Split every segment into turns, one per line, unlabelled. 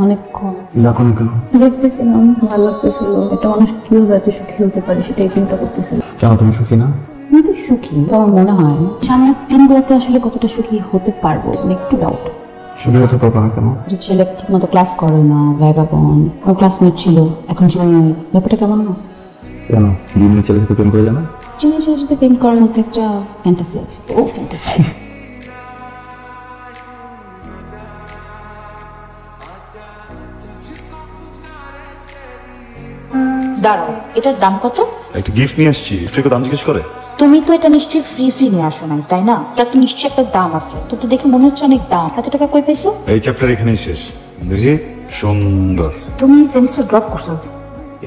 অনেকক্ষণ দেখতেছিলাম, ভালো লাগতেছিল। একটা মানুষ কিভাবে এত সুখী হতে পারে সেটাই চিন্তা করতেছিল।
কেন তুমি সুখী না?
আমি তো সুখী, আমার মনে হয় সামনের দিনগুলোতে আসলে কতটা সুখী হতে পারবো একটু ডাউট।
সুখী হতে পারবো না কেন?
ছেলে ঠিক মতো ক্লাস করে না, ভাইবা বোন আমার ক্লাসমেট ছিল, এখন জুনিয়র। ব্যাপারটা কেমন না?
কেন জুনিয়র ছেলের সাথে প্রেম করে জানা?
জুনিয়র ছেলের সাথে প্রেম করার মধ্যে একটা ফ্যান্টাসি আছে। ও ফ্যান্টাসাইজ। দাঁড়াও, এটার দাম কত?
একটা গিফট নিয়ে আসছি, ফ্রিকে দাম জিজ্ঞেস করে?
তুমি তো এটা নিশ্চয়ই ফ্রি নিয়ে আসো নাই, তাই না? এটা তো নিশ্চয়ই একটা দাম আছে। তো তো দেখে মনে হচ্ছে অনেক দাম। এত টাকা কই পেয়েছো?
এই চ্যাপ্টার এখানেই শেষ। দেখি সুন্দর।
তুমি সেমিস্টার ড্রপ করছো?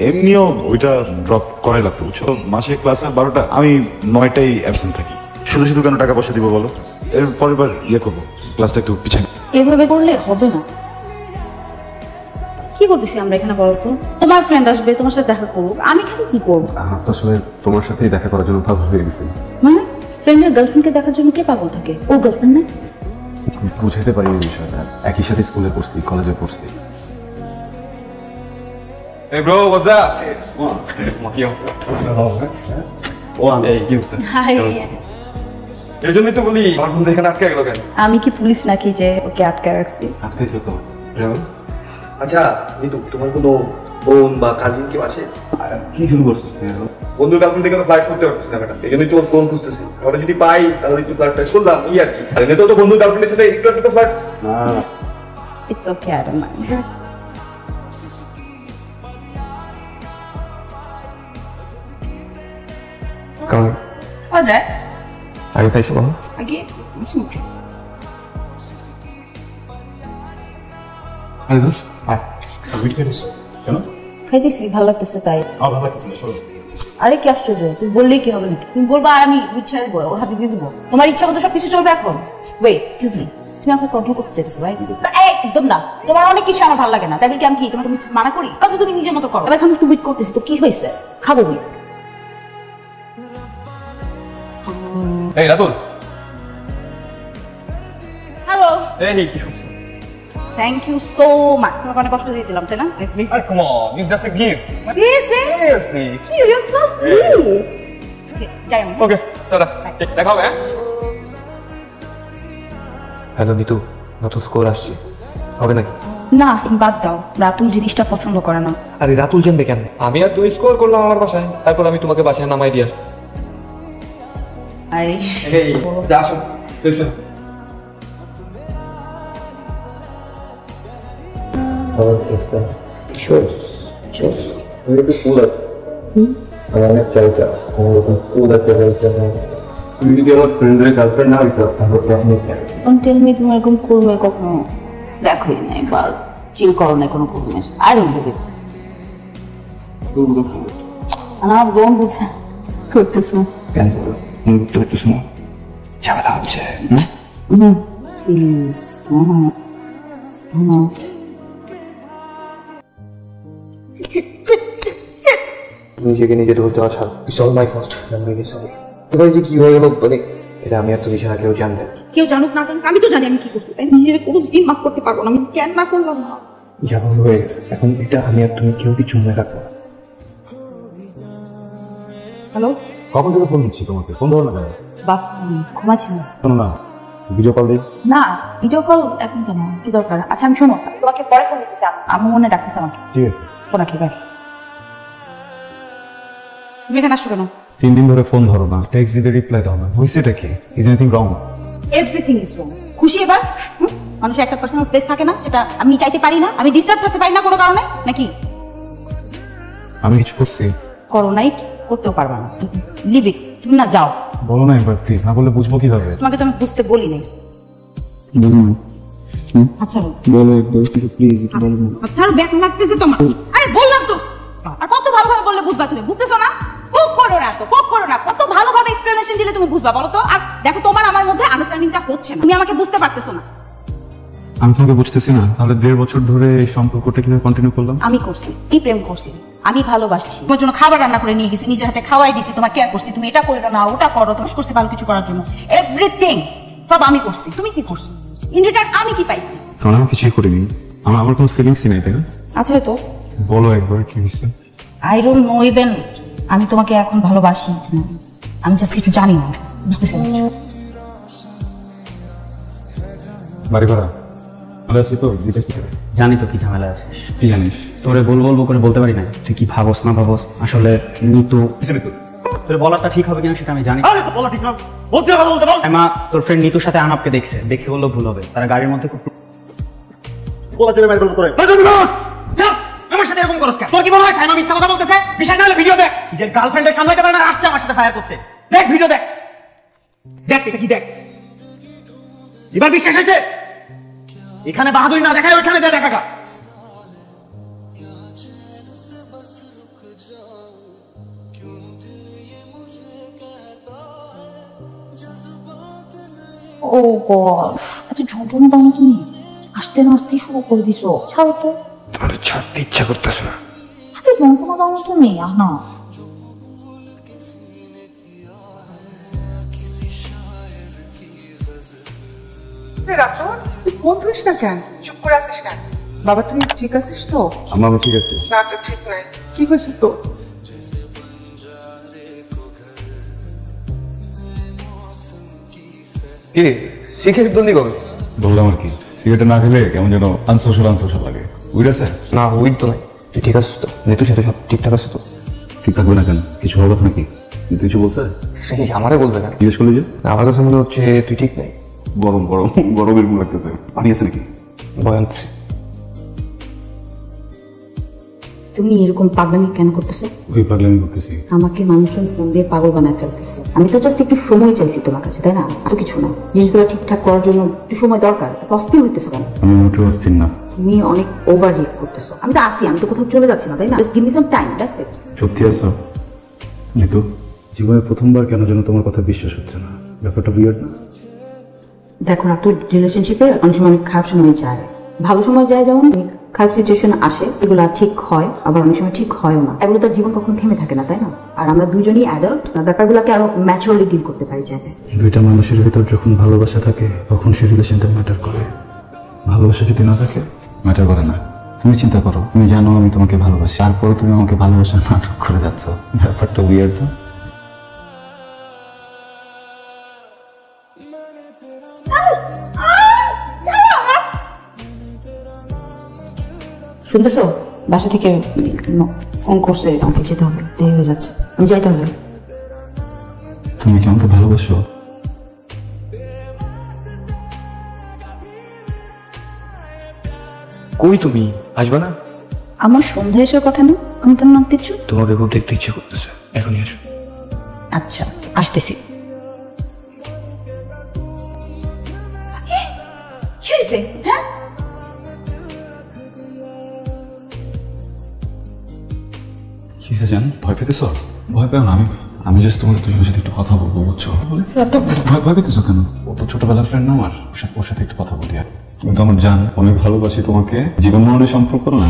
এমনিও ওইটা ড্রপ করাই লাগতো, বুঝছো? মাসে ক্লাস হয় 12টা, আমি 9টাই অ্যাবসেন্ট থাকি। শুধু শুধু কেন টাকা পয়সা দিব বলো? এর পরের বার করবো, ক্লাসটা একটু পিছাই।
এভাবে করলে হবে না। কি করতেছি আমরা এখানে বলো তো? তোমার ফ্রেন্ড আসবে, তোমার সাথে দেখা করুক, আমি এখানে কি করবো?
আমার তো আসলে তোমার সাথেই দেখা করার জন্য পাগল হয়ে গেছি।
মানে ফ্রেন্ডের গার্লফ্রেন্ডকে দেখার জন্য কে পাগল থাকে? ও গার্লফ্রেন্ড না?
বুঝাইতে পারি এই বিষয়টা। একই সাথে স্কুলে পড়ছি, কলেজে পড়ছি।
Hey bro, what's up?
Hi.
এর জন্যই তো বলি আমার বন্ধু এখানে আটকে গেল কেন?
আমি কি পুলিশ নাকি যে ওকে আটকায় রাখছি?
আটকাইছো তো?
আচ্ছা কিন্তু তোমার কোনো বোন বা কাজিন কেউ আছে?
কি শুরু করছিস তুই?
বন্ধুর গার্লফ্রেন্ড থেকে ফ্লাইট করতে পারতেছি না ম্যাডাম, এই জন্যই তো ফোন খুঁজতেছি। ওটা যদি পাই তাহলে একটু ফ্লাইটটা করলাম এই আর কি। আর এমনিতেও তো বন্ধুর গার্লফ্রেন্ডের সাথে একটু একটু ফ্লাইট।
না
it's okay, I don't mind.
কারণ
যায়
আগে খাইছো বাবা?
আগে
আরে দোষ
কেন?
খাইতেছি, ভালো লাগতেছে তাই।
ভালো লাগতেছে না, শোনো।
আরে কি আশ্চর্য, তুমি বললেই কি হবে নাকি? তুমি বলবা আর আমি ইচ্ছা ওর হাতে দিয়ে দিবো? তোমার ইচ্ছা মতো সবকিছু চলবে এখন? ওয়েট, এক্সকিউজ মি, তুমি আমাকে কন্ট্রোল করতে চাইছো ভাই? একদম না, তোমার অনেক কিছু আমার ভালো লাগে না। তাই বলে কি আমি কি তোমাকে মানা করি? কত তুমি নিজের মতো করো। এখন একটু ওয়েট করতেছি, তো কি হয়েছে? খাবো না?
এই রাতুল,
হ্যালো,
এই কি হচ্ছে?
Thank you so much. তোমাকে অনেক কষ্ট দিয়ে দিলাম, তাই না?
আরে come on, it's just a gift.
Seriously?
Seriously?
You are so sweet. Okay, যাই আমি।
Okay, tata. দেখা হবে।
হ্যালো নিতু, নতুন স্কোর আসছে, হবে নাকি?
না, বাদ দাও। রাতুল জিনিসটা পছন্দ করে না।
আরে রাতুল জানবে কেন? আমি আর তুই স্কোর করলাম আমার বাসায়, তারপর আমি তোমাকে বাসায় নামাই দিয়ে আসবো।
আরে
এই যা আসো স্টেশন।
জোস।
একটু ফুল আছে, আমার অনেক চাহিদা। ওরকম ফুল আছে বলছে না, তুমি যদি আমার ফ্রেন্ডের গার্লফ্রেন্ড না হইতো তাহলে তো আমি
ডোন্ট টেল মি তুমি এরকম করবে কখনো। দেখোই নাই বা চিল করো না কোনো প্রবলেম। I don't believe. আমার বোন বুঝা করতেছো
কেন বুঝতে পারতেছ না? ঝামেলা হচ্ছে।
প্লিজ।
নিজেকে নিজে দোষ দেওয়া ছাড়। It's all my fault, I am really sorry. এবার যে কি হয়ে গেল মানে এটা আমি আর তুমি ছাড়া কেউ জানবে না।
কেউ জানুক না জানুক, আমি তো জানি আমি কি করছি। তাই নিজেকে কোনো দিন মাফ করতে পারবো না। আমি কেন না করলাম না?
যা হয়ে গেছে, এখন এটা আমি আর তুমি কেউ কিছু মনে রাখবো না।
হ্যালো,
কখন থেকে ফোন দিচ্ছি তোমাকে, ফোন ধরো না কেন?
বাস ঘুমাচ্ছি না।
শোনো না, ভিডিও কল দিই।
না, ভিডিও কল এখন কেন? কি দরকার? আচ্ছা আমি শোনো, তোমাকে পরে ফোন দিতে চাই। আমার মনে ডাকতেছে আমাকে।
ঠিক আছে।
ফোন রাখি, বাই। তুমি এখানে আসছো কেন?
3 দিন ধরে ফোন ধরো না, টেক্সট দিতে রিপ্লাই দাও না, হয়েছেটা কি? Is anything wrong?
Everything is wrong. খুশি এবার? মানুষের একটা পার্সোনাল স্পেস থাকে না, সেটা আমি চাইতে পারি না? আমি ডিস্টার্ব থাকতে পারি না কোনো কারণে নাকি?
আমি কিছু করছি?
করো নাই, করতেও পারবা না। Leave it. তুমি না যাও।
বলো না একবার প্লিজ, না বললে বুঝবো কিভাবে?
তোমাকে তো আমি বুঝতে বলি নাই। আচ্ছা
বলো একবার প্লিজ, একটু বলো।
আচ্ছা, আর ব্যথা লাগতেছে তোমার? আরে বললাম তো। আর কত ভালোভাবে বললে বুঝবা তুমি? বুঝতেছো না? পোক করো না তো, পোক করো না। কত ভালোভাবে এক্সপ্লেনেশন দিলে তুমি বুঝবা বলো তো? আর দেখো তোমার আমার মধ্যে আন্ডারস্ট্যান্ডিংটা হচ্ছে না। তুমি আমাকে বুঝতে পারতেছো না।
আমি তোমাকে বুঝতেছি না, তাহলে 1.5 বছর ধরে এই সম্পর্কটা কিভাবে কন্টিনিউ করলাম?
আমি করছি, কি প্রেম করছি, আমি ভালোবাসছি। তোমার জন্য খাবার রান্না করে নিয়ে গেছি, নিজের হাতে খাওয়াই দিছি, তোমার কেয়ার করছি। তুমি এটা করো না, ওটা করো, তোমার করছি ভালো কিছু করার জন্য। এভরিথিং সব আমি করছি। তুমি কি করছো? ইন রিটার্ন আমি কি পাইছি?
তখন আমি কিছুই করিনি, আমার কোনো ফিলিংসই নেই, তাই না?
আচ্ছা তো
বলো একবার কি হয়েছে।
আই ডোন্ট নো ইভেন আমি তোমাকে এখন ভালোবাসি কিনা। আমি জাস্ট কিছু জানি না, বুঝতেছি না কিছু।
বাড়ি ভাড়া ভালো আছি তো?
জানি তো কি ঝামেলা আছে।
কি জানিস?
তোরে বলবো করে বলতে পারি না, তুই কি ভাবস না ভাবস। আসলে নিতু তোর বলাটা ঠিক হবে কিনা সেটা আমি জানি। মা তোর ফ্রেন্ড নিতুর সাথে আনাপকে দেখছে বললেও ভুল হবে। তারা গাড়ির মধ্যে খুব আমার সাথে এরকম করস কেন? তোর কি মনে হয় সাইমা মিথ্যা কথা বলতেছে? বিষয় না হলে ভিডিও দেখ, যে গার্লফ্রেন্ডের সামলাতে পারে না আসছে আমার সাথে ফায়ার করতে। দেখ ভিডিও দেখ, এটা কি দেখ। এবার বিশ্বাস হয়েছে? এখানে বাহাদুরি না দেখায় ওইখানে দেখাটা।
ও গড, আচ্ছা ঝুঁঝুনো দাও না তুমি, আসতে না আসতে শুরু করে দিছো। ছাড়ো তো,
তোমাদের ছাড়তে ইচ্ছা করতেছে না।
আচ্ছা ঝুঁঝুনো দাও না তুমি, না
রাতুল, তুই ফোন ধরিস না কেন? চুপ করে আসিস কেন? বাবা তুমি ঠিক আছিস তো?
আমার ঠিক আছে।
না তো ঠিক নাই। কি হয়েছে তো?
কি সিগারেট বন্দি কবে?
বললাম আর কি, সিগারেট না খেলে কেমন যেন আনসোশাল লাগে। উইড আছে?
না উইড তো নাই। তুই ঠিক আছিস তো? নিতুর সাথে সব ঠিকঠাক আছে তো?
ঠিক থাকবে না কেন? কিছু হবে নাকি? কিন্তু কিছু বলছে?
শ্রেণী আমারে বলবে কেন?
জিজ্ঞেস করলে যে
আমার কাছে মনে হচ্ছে তুই ঠিক নাই।
গরম এরকম লাগতেছে। পানি আছে নাকি?
ভয় আনতেছি।
তুমি এরকম পাগলামি কেন করতেছো?
ওই পাগলামি করতেছি।
আমাকে মানুষজন ফোন দিয়ে পাগল বানায় ফেলতেছে। আমি তো জাস্ট একটু সময় চাইছি তোমার কাছে, তাই না? আর কিছু না। জিনিসগুলো ঠিকঠাক করার জন্য একটু সময় দরকার। অস্থির হইতেছো কেন?
আমি মোটেও অস্থির না।
তুমি অনেক ওভার রিয়েক্ট করতেছো। আমি তো আসি, আমি তো কোথাও চলে যাচ্ছি না, তাই না? Just give me some time, that's it.
সত্যি আছো জিতু? জীবনে প্রথমবার কেন যেন তোমার কথা বিশ্বাস হচ্ছে না। ব্যাপারটা উইয়ার্ড না?
দেখো না, তোর রিলেশনশিপে অনেক সময় অনেক খারাপ সময় যায়, ভালো সময় যায়, যেমন খারাপ সিচুয়েশন আসে, এগুলো ঠিক হয়, আবার অনেক সময় ঠিক হয়ও না। এগুলো তার জীবন কখনো থেমে থাকে না, তাই না? আর আমরা দুজনই অ্যাডাল্ট, ব্যাপারগুলোকে আরো ম্যাচুরালি ডিল করতে পারি যাতে।
দুইটা মানুষের ভিতর যখন ভালোবাসা থাকে তখন সেই রিলেশনটা ম্যাটার করে। ভালোবাসা যদি না থাকে ম্যাটার করে না। তুমি চিন্তা করো, তুমি জানো আমি তোমাকে ভালোবাসি, তারপরে তুমি আমাকে ভালোবাসা নাটক করে যাচ্ছ। ব্যাপারটা উইয়ার্ড না?
শুনতেছো? বাসা থেকে ফোন করছে, আমাকে যেতে হবে, দেরি হয়ে যাচ্ছে, আমি যাইতে হবে।
তুমি কি আমাকে ভালোবাসো?
কই তুমি আসবে না?
আমার সন্ধ্যা আসার কথা না, আমি কেন নাম দিচ্ছ?
তোমাকে খুব দেখতে ইচ্ছে করতেছে, এখনই আসো।
আচ্ছা আসতেছি। কি হয়েছে? হ্যাঁ
কিসে জান? ভয় পেতেছো? ভয় পেও না, আমি জাস্ট তোমাদের দুজনের সাথে একটু কথা বলবো, বুঝছো? ভয় পেতেছো কেন? ও তো ছোটবেলার ফ্রেন্ড না আমার, ওর সাথে একটু কথা বলি। আর তুমি তো আমার জান, অনেক ভালোবাসি তোমাকে, জীবন মরণের সম্পর্ক না।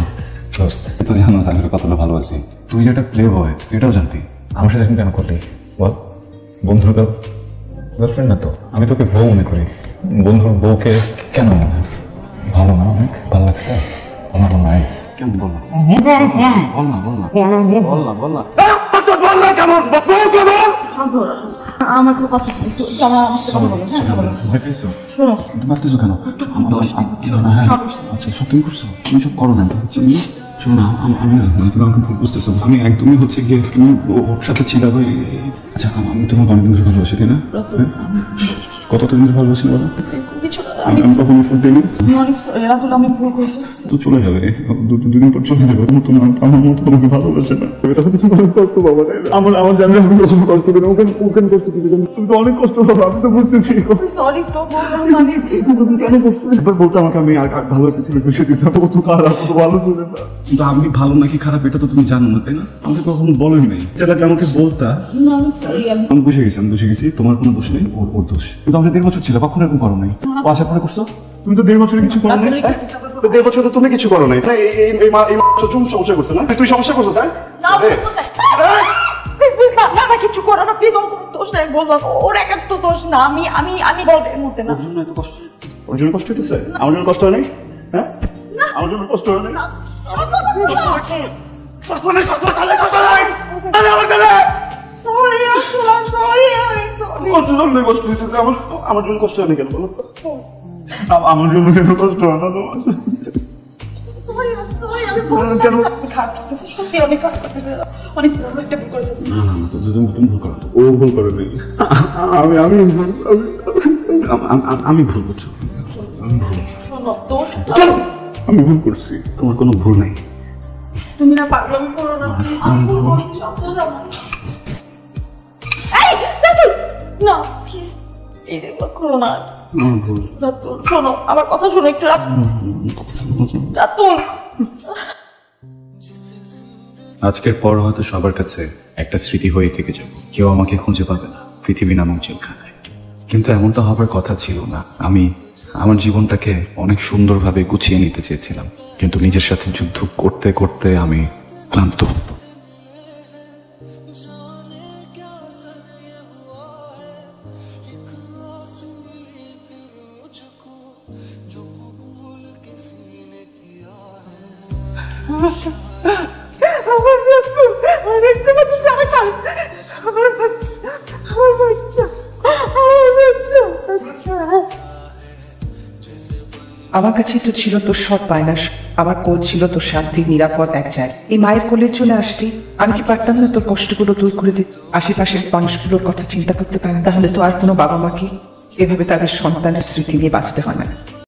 তো জানো আমি কতটা ভালোবাসি। তুই যে একটা প্লে বয়, তুই এটাও জানতি। আমার সাথে এখন কেন করলি বল? বন্ধুর গার্লফ্রেন্ড না তো, আমি তোকে বউ মনে করি। বন্ধুর বউকে কেন ভালো না? অনেক ভালো লাগছে আমার নাই। কেমন বল না,
আমার কোনো কথা নেই, আমার সাথে কথা বলো। হ্যাঁ বলো। শোনো,
মারতেছো কেন? আচ্ছা সব তুমি করছো? তুমি সব করো না। শোনো না, আমি তুমি আমাকে ভুল বুঝতেছো। আমি একদমই হচ্ছে গিয়ে তুমি ওর সাথে ছিল। আচ্ছা আমি তোমাকে অনেকদিন ধরে ভালোবাসি, তাই না? কতদিন ধরে ভালোবাসি বলো? আমি কখনো ফুট দিইনি।
আমি ভুল করে ফেলছি।
তো চলে যাবে, দুদিন পর চলে যাবে। তুমি আমার মতো তোমাকে ভালোবাসে না। এটা কিছু অনেক কষ্ট পাবো, তাই না? আমার জানি আমি কখনো কষ্ট দিই না। ওকে কষ্ট দিতে তুমি তো অনেক কষ্ট পাবো, আমি তো বুঝতেছি।
সরি তো বললাম আমি।
এবার বলতে আমাকে আমি আর ভালো একটা ছেলে খুশি দিতাম। ও তো খারাপ, ও তো ভালো ছিল না। কিন্তু আমি ভালো নাকি খারাপ এটা তো তুমি জানো না, তাই না? আমাকে কখনো বলোই নাই। এটা লাগলে আমাকে বলতা। আমি বুঝে গেছি তোমার কোনো দোষ নেই, ওর দোষ। কিন্তু আমাকে 1.5 বছর ছিল, কখনো এরকম করো নাই। ও আশা করে করছো? তুমি তো 1.5 বছরে কিছু করো নাই। 1.5 বছর তো তুমি কিছু করো নাই। এই সমস্যা করছে না? তুই সমস্যা করছো, স্যার?
কিছু করে না প্লিজ, ওর কোনো দোষ নাই, বললাম ওর একার তো দোষ না, আমি আমি আমি বলবো এর মধ্যে না।
ওর জন্য এত কষ্ট, ওর জন্য কষ্ট হইতেছে? আমার জন্য কষ্ট হয় নাই? হ্যাঁ, আমার জন্য কষ্ট হয় নাই?
সরি সরি
ওর জন্য কষ্ট হইতেছে, আমার জন্য কষ্ট হয় না কেন বলো? আমার জন্য কেন কষ্ট হয় না তোমার? কেন?
সত্যি অনেক খারাপ লাগতেছে, অনেক বড় একটা ভুল করে ফেলেছি।
না না না, তুমি ভুল করো, ও ভুল করে নেই, আমি ভুল করছি,
শোনো, দোষ
আমি ভুল করছি, তোমার কোনো ভুল নেই।
তুমি না পাগলামি করো না, আমি ভুল করছি, সব দোষ আমার। এই রাতুল, না প্লিজ প্লিজ এগুলো করো না
ভুল।
রাতুল, শোনো আমার কথা শোনো একটু। রাতুল,
আজকের পর হয়তো সবার কাছে একটা স্মৃতি হয়ে থেকে যাব, কেউ আমাকে খুঁজে পাবে না পৃথিবী নামক জেলখানায়। কিন্তু এমনটা হবার কথা ছিল না। আমি আমার জীবনটাকে অনেক সুন্দরভাবে গুছিয়ে নিতে চেয়েছিলাম, কিন্তু নিজের সাথে যুদ্ধ করতে করতে আমি ক্লান্ত।
আমার রাতুল, আরেকটা বাচ্চা আমার চাই, আমার বাচ্চা, আমার বাচ্চা, আমার বাচ্চা।
আমার কাছে তো ছিল তোর সব বায়না, আমার কোল ছিল তোর শান্তি নিরাপদ এক জায়গা। এই মায়ের কোলে চলে আসলি, আমি কি পারতাম না তোর কষ্টগুলো দূর করে দিতে? আশেপাশের মানুষগুলোর কথা চিন্তা করতে পারেন, তাহলে তো আর কোনো বাবা মাকে এভাবে তাদের সন্তানের স্মৃতি নিয়ে বাঁচতে হয় না।